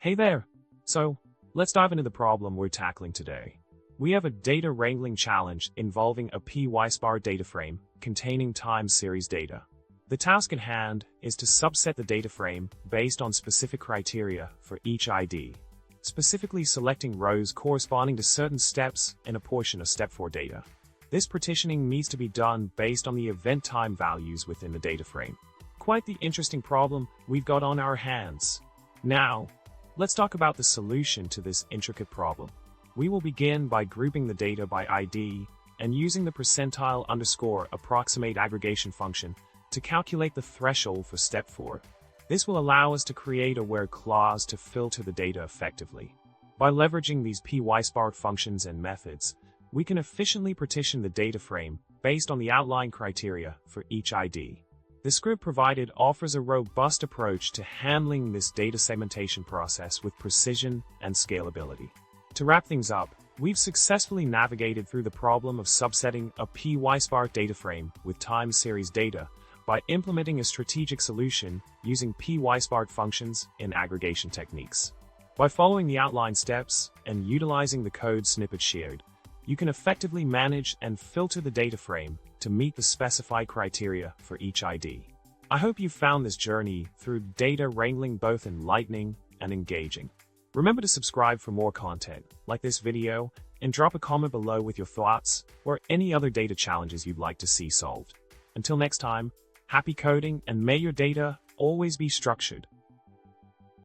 Hey there! So, let's dive into the problem we're tackling today. We have a data wrangling challenge involving a Pyspark Dataframe containing time series data. The task at hand is to subset the data frame based on specific criteria for each ID, specifically selecting rows corresponding to certain steps in a portion of Step 4 data. This partitioning needs to be done based on the event time values within the data frame. Quite the interesting problem we've got on our hands. Now, let's talk about the solution to this intricate problem. We will begin by grouping the data by ID and using the percentile_approximate aggregation function to calculate the threshold for Step 4. This will allow us to create a where clause to filter the data effectively. By leveraging these Pyspark functions and methods, we can efficiently partition the data frame based on the outline criteria for each ID. The script provided offers a robust approach to handling this data segmentation process with precision and scalability. To wrap things up, we've successfully navigated through the problem of subsetting a Pyspark data frame with time series data by implementing a strategic solution using Pyspark functions in aggregation techniques. By following the outlined steps and utilizing the code snippet shared, you can effectively manage and filter the data frame to meet the specified criteria for each ID. I hope you found this journey through data wrangling both enlightening and engaging. Remember to subscribe for more content like this video and drop a comment below with your thoughts or any other data challenges you'd like to see solved. Until next time, happy coding and may your data always be structured.